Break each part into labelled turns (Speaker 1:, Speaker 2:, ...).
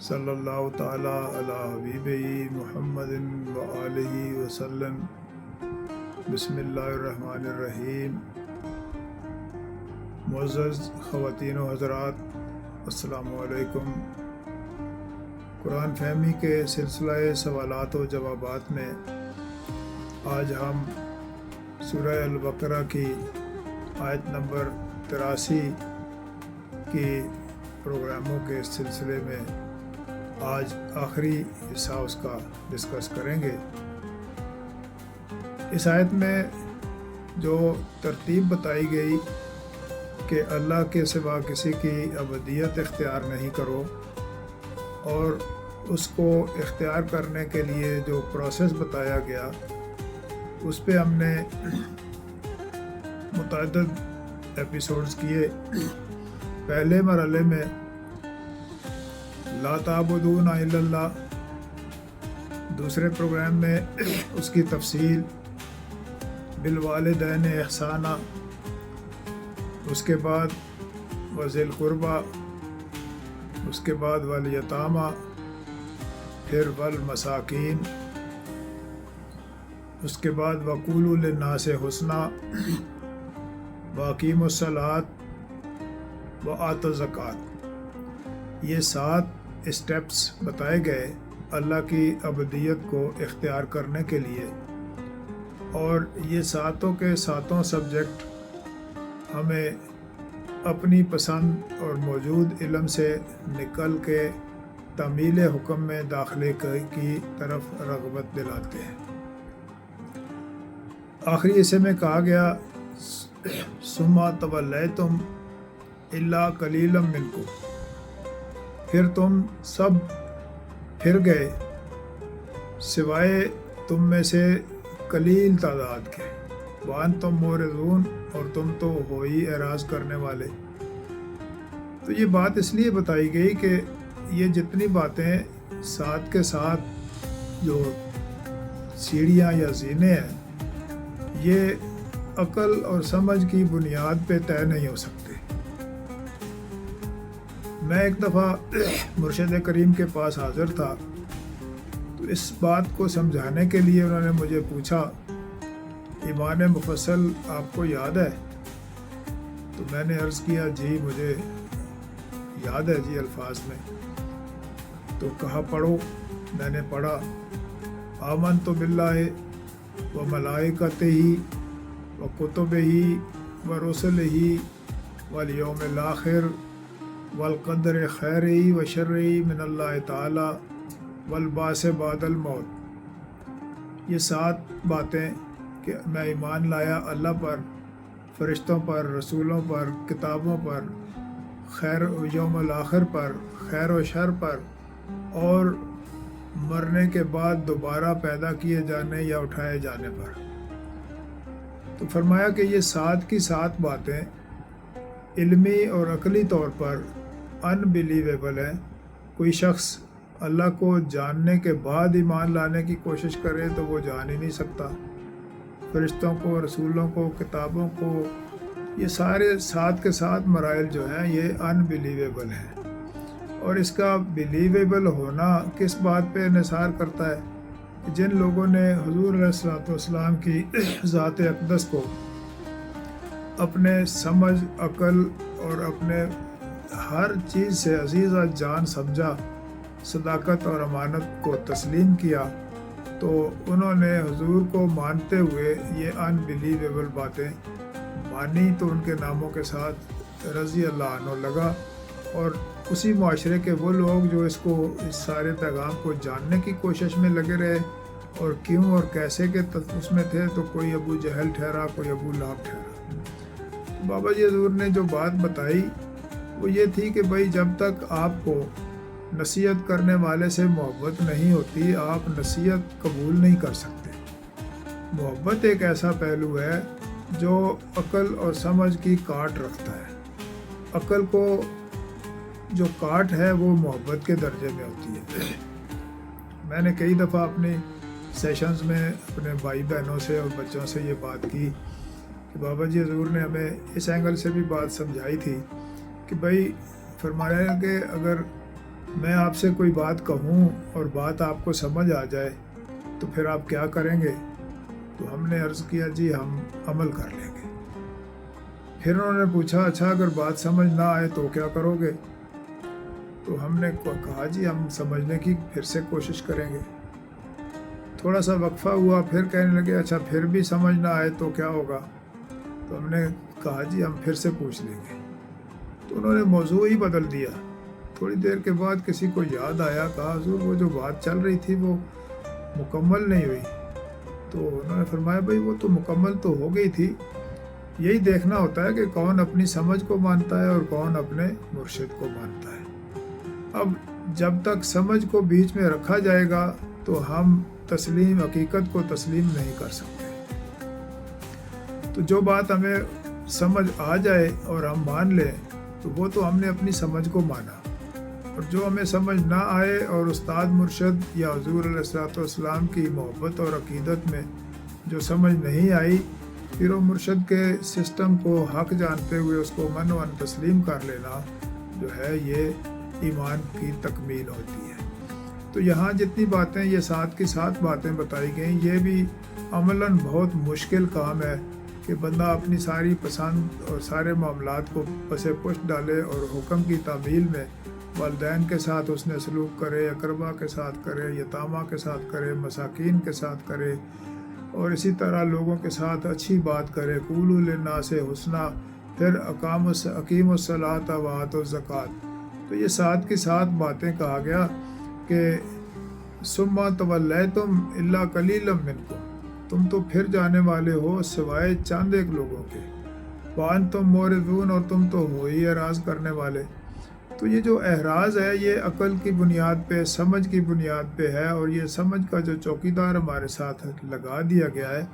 Speaker 1: صلی اللہ تعالیٰ علی حبیبہ محمد و آلہ وسلم۔ بسم اللہ الرحمن الرحیم۔ معزز خواتین و حضرات، السلام علیکم۔ قرآن فہمی کے سلسلہ سوالات و جوابات میں آج ہم سورہ البقرہ کی آیت نمبر 83 کی پروگراموں کے سلسلے میں آج آخری حصہ اس کا ڈسکس کریں گے۔ اس آیت میں جو ترتیب بتائی گئی کہ اللہ کے سوا کسی کی عبودیت اختیار نہیں کرو، اور اس کو اختیار کرنے کے لیے جو پروسیس بتایا گیا، اس پہ ہم نے متعدد ایپیسوڈز کیے۔ پہلے مرحلے میں لا تعبدون الا اللہ، دوسرے پروگرام میں اس کی تفصیل بالوالدین احسانہ، اس کے بعد وذی القربیٰ، اس کے بعد والیتامہ، پھر والمساکین، اس کے بعد وقولوا للناس حسنا، واقیموا الصلاۃ وآتوا الزکوٰۃ۔ یہ 7 اسٹیپس بتائے گئے اللہ کی عبودیت کو اختیار کرنے کے لیے، اور یہ 7 کے 7 سبجیکٹ ہمیں اپنی پسند اور موجود علم سے نکل کے تعمیل حکم میں داخلے کی طرف رغبت دلاتے ہیں۔ آخری حصے میں کہا گیا ثم تولیتم الا قلیلا منکم، پھر تم سب پھر گئے سوائے تم میں سے قلیل تعداد کے، وانتم معرضون، اور تم تو ہو ہی اعراض کرنے والے۔ تو یہ بات اس لیے بتائی گئی کہ یہ جتنی باتیں 7 کے 7 جو سیڑھیاں یا زینے ہیں، یہ عقل اور سمجھ کی بنیاد پہ طے نہیں ہو سکتے۔ میں ایک دفعہ مرشد کریم کے پاس حاضر تھا، تو اس بات کو سمجھانے کے لیے انہوں نے مجھے پوچھا ایمان مفصل آپ کو یاد ہے؟ تو میں نے عرض کیا جی مجھے یاد ہے جی الفاظ میں۔ تو کہا پڑھو۔ میں نے پڑھا آمنت باللہ و ملائکتہ و کتبہ و رسلہ والیوم الآخر والقدر خیرہ و شرہ من اللہ تعالی والبعث بعد الموت۔ یہ 7 باتیں کہ میں ایمان لایا اللہ پر، فرشتوں پر، رسولوں پر، کتابوں پر، خیر و یوم الآخر پر، خیر و شر پر، اور مرنے کے بعد دوبارہ پیدا کیے جانے یا اٹھائے جانے پر۔ تو فرمایا کہ یہ 7 کی 7 باتیں علمی اور عقلی طور پر انبلیویبل ہیں۔ کوئی شخص اللہ کو جاننے کے بعد ایمان لانے کی کوشش کرے تو وہ جان ہی نہیں سکتا۔ فرشتوں کو، رسولوں کو، کتابوں کو، یہ سارے 7 کے 7 مراحل جو ہیں یہ انبلیویبل ہیں۔ اور اس کا بلیویبل ہونا کس بات پہ انحصار کرتا ہے؟ جن لوگوں نے حضور علیہ الصلوۃ والسلام کی ذات اقدس کو اپنے سمجھ، عقل اور اپنے ہر چیز سے عزیز جان سمجھا، صداقت اور امانت کو تسلیم کیا، تو انہوں نے حضور کو مانتے ہوئے یہ انبلیویبل باتیں مانی، تو ان کے ناموں کے ساتھ رضی اللہ عنہ لگا۔ اور اسی معاشرے کے وہ لوگ جو اس سارے پیغام کو جاننے کی کوشش میں لگے رہے، اور کیوں اور کیسے کے اس میں تھے، تو کوئی ابو جہل ٹھہرا، کوئی ابو لہب ٹھہرا۔ بابا جی حضور نے جو بات بتائی وہ یہ تھی کہ بھائی جب تک آپ کو نصیحت کرنے والے سے محبت نہیں ہوتی، آپ نصیحت قبول نہیں کر سکتے۔ محبت ایک ایسا پہلو ہے جو عقل اور سمجھ کی کاٹ رکھتا ہے۔ عقل کو جو کاٹ ہے وہ محبت کے درجے میں ہوتی ہے۔ میں نے کئی دفعہ اپنی سیشنز میں اپنے بھائی بہنوں سے اور بچوں سے یہ بات کی کہ بابا جی حضور نے ہمیں اس اینگل سے بھی بات سمجھائی تھی کہ بھائی فرمایا کہ اگر میں آپ سے کوئی بات کہوں اور بات آپ کو سمجھ آ جائے تو پھر آپ کیا کریں گے؟ تو ہم نے عرض کیا جی ہم عمل کر لیں گے۔ پھر انہوں نے پوچھا اچھا اگر بات سمجھ نہ آئے تو کیا کرو گے؟ تو ہم نے کہا جی ہم سمجھنے کی پھر سے کوشش کریں گے۔ تھوڑا سا وقفہ ہوا، پھر کہنے لگے اچھا پھر بھی سمجھ نہ آئے تو کیا ہوگا؟ تو ہم نے کہا جی ہم پھر سے پوچھ لیں گے۔ تو انہوں نے موضوع ہی بدل دیا۔ تھوڑی دیر کے بعد کسی کو یاد آیا، کہا حضور وہ جو بات چل رہی تھی وہ مکمل نہیں ہوئی۔ تو انہوں نے فرمایا بھائی وہ تو مکمل تو ہو گئی تھی، یہی دیکھنا ہوتا ہے کہ کون اپنی سمجھ کو مانتا ہے اور کون اپنے مرشد کو مانتا ہے۔ اب جب تک سمجھ کو بیچ میں رکھا جائے گا تو ہم حقیقت کو تسلیم نہیں کر سکتے۔ تو جو بات ہمیں سمجھ آ جائے اور ہم مان لیں تو وہ تو ہم نے اپنی سمجھ کو مانا، اور جو ہمیں سمجھ نہ آئے اور استاد مرشد یا حضور علیہ السلام کی محبت اور عقیدت میں جو سمجھ نہیں آئی، پھر وہ مرشد کے سسٹم کو حق جانتے ہوئے اس کو من و تسلیم کر لینا جو ہے یہ ایمان کی تکمیل ہوتی ہے۔ تو یہاں جتنی باتیں یہ ساتھ کی ساتھ باتیں بتائی گئیں، یہ بھی عملاً بہت مشکل کام ہے کہ بندہ اپنی ساری پسند اور سارے معاملات کو پس پشت ڈالے اور حکم کی تعمیل میں والدین کے ساتھ اس نے سلوک کرے، اقربا کے ساتھ کرے، یتامہ کے ساتھ کرے، مساکین کے ساتھ کرے، اور اسی طرح لوگوں کے ساتھ اچھی بات کرے، قولوا للناس حسنا، پھر اقیم الصلاۃ وآتوا الزکوٰۃ۔ تو یہ ساتھ کی ساتھ باتیں کہا گیا کہ ثم تولیتم الا قلیلا منکم، تم تو پھر جانے والے ہو سوائے چند ایک لوگوں کے، وانتم معرضون، اور تم تو ہو ہی اعراض کرنے والے۔ تو یہ جو اعراض ہے یہ عقل کی بنیاد پہ، سمجھ کی بنیاد پہ ہے، اور یہ سمجھ کا جو چوکیدار ہمارے ساتھ لگا دیا گیا ہے،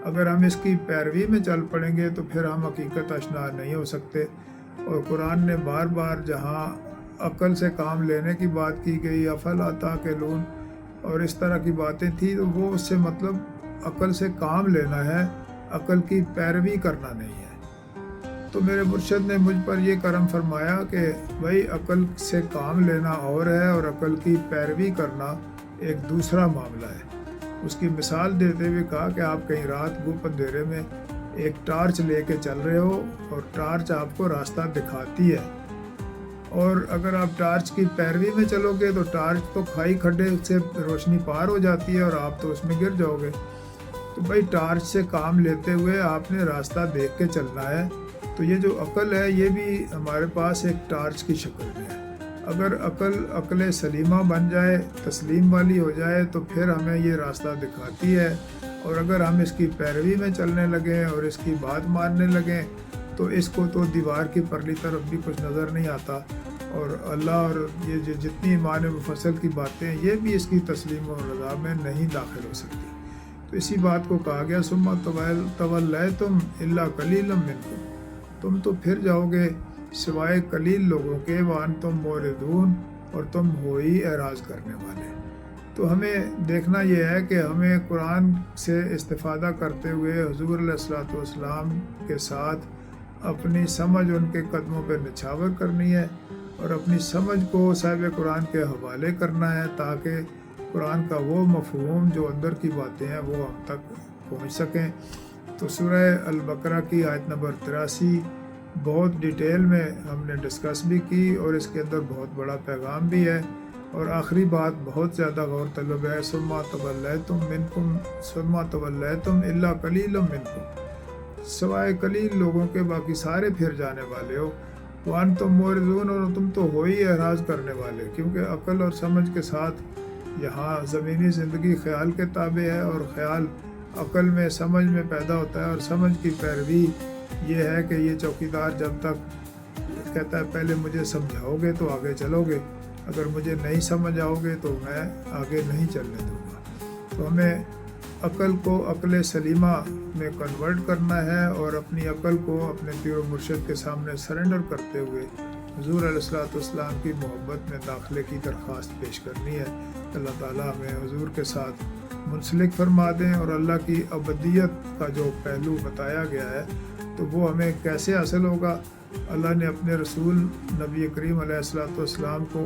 Speaker 1: اگر ہم اس کی پیروی میں چل پڑیں گے تو پھر ہم حقیقت آشنا نہیں ہو سکتے۔ اور قرآن نے بار بار جہاں عقل سے کام لینے کی بات کی گئی، افلا تعقلون اور اس طرح کی باتیں تھیں، تو وہ اس سے مطلب عقل سے کام لینا ہے، عقل کی پیروی کرنا نہیں ہے۔ تو میرے مرشد نے مجھ پر یہ کرم فرمایا کہ بھائی عقل سے کام لینا اور ہے اور عقل کی پیروی کرنا ایک دوسرا معاملہ ہے۔ اس کی مثال دیتے ہوئے کہا کہ آپ کہیں رات گھوپ اندھیرے میں ایک ٹارچ لے کے چل رہے ہو اور ٹارچ آپ کو راستہ دکھاتی ہے، اور اگر آپ ٹارچ کی پیروی میں چلو گے تو ٹارچ تو کھائی کھڈے سے روشنی پار ہو جاتی ہے اور آپ تو اس میں گر جاؤ گے۔ تو بھائی ٹارچ سے کام لیتے ہوئے آپ نے راستہ دیکھ کے چلنا ہے۔ تو یہ جو عقل ہے یہ بھی ہمارے پاس ایک ٹارچ کی شکل میں ہے۔ اگر عقل سلیمہ بن جائے، تسلیم والی ہو جائے، تو پھر ہمیں یہ راستہ دکھاتی ہے، اور اگر ہم اس کی پیروی میں چلنے لگیں اور اس کی بات ماننے لگیں تو اس کو تو دیوار کی پرلی طرف بھی کچھ نظر نہیں آتا، اور اللہ اور یہ جتنی ایمان مفصل کی باتیں یہ بھی اس کی تسلیم و رضا میں نہیں داخل ہو سکتی۔ تو اسی بات کو کہا گیا ثم تولیتم الا قلیلا منکم، تم تو پھر جاؤ گے سوائے قلیل لوگوں کے، وانتم معرضون، اور تم ہو ہی اعراض کرنے والے۔ تو ہمیں دیکھنا یہ ہے کہ ہمیں قرآن سے استفادہ کرتے ہوئے حضور علیہ السلام کے ساتھ اپنی سمجھ ان کے قدموں پہ نچھاور کرنی ہے، اور اپنی سمجھ کو صاحب قرآن کے حوالے کرنا ہے، تاکہ قرآن کا وہ مفہوم جو اندر کی باتیں ہیں وہ ہم تک پہنچ سکیں۔ تو سورہ البقرہ کی آیت نمبر 83 بہت ڈیٹیل میں ہم نے ڈسکس بھی کی، اور اس کے اندر بہت بڑا پیغام بھی ہے، اور آخری بات بہت زیادہ غور طلب ہے، ثم تولیتم الا قلیلا منکم، سوائے قلیل لوگوں کے باقی سارے پھر جانے والے ہو، وانتم معرضون، اور تم تو ہو ہی اعراض کرنے والے، کیونکہ عقل اور سمجھ کے ساتھ یہاں زمینی زندگی خیال کے تابع ہے، اور خیال عقل میں سمجھ میں پیدا ہوتا ہے، اور سمجھ کی پیروی یہ ہے کہ یہ چوکیدار جب تک کہتا ہے پہلے مجھے سمجھاؤ گے تو آگے چلو گے، اگر مجھے نہیں سمجھ آؤ گے تو میں آگے نہیں چلنے دوں گا۔ تو ہمیں عقل کو عقل سلیمہ میں کنورٹ کرنا ہے، اور اپنی عقل کو اپنے پیر و مرشد کے سامنے سرنڈر کرتے ہوئے حضور علیہ السلام کی محبت میں داخلے کی درخواست پیش کرنی ہے۔ اللہ تعالیٰ ہمیں حضور کے ساتھ منسلک فرما دیں، اور اللہ کی ابدیت کا جو پہلو بتایا گیا ہے تو وہ ہمیں کیسے حاصل ہوگا۔ اللہ نے اپنے رسول نبی کریم علیہ السلام کو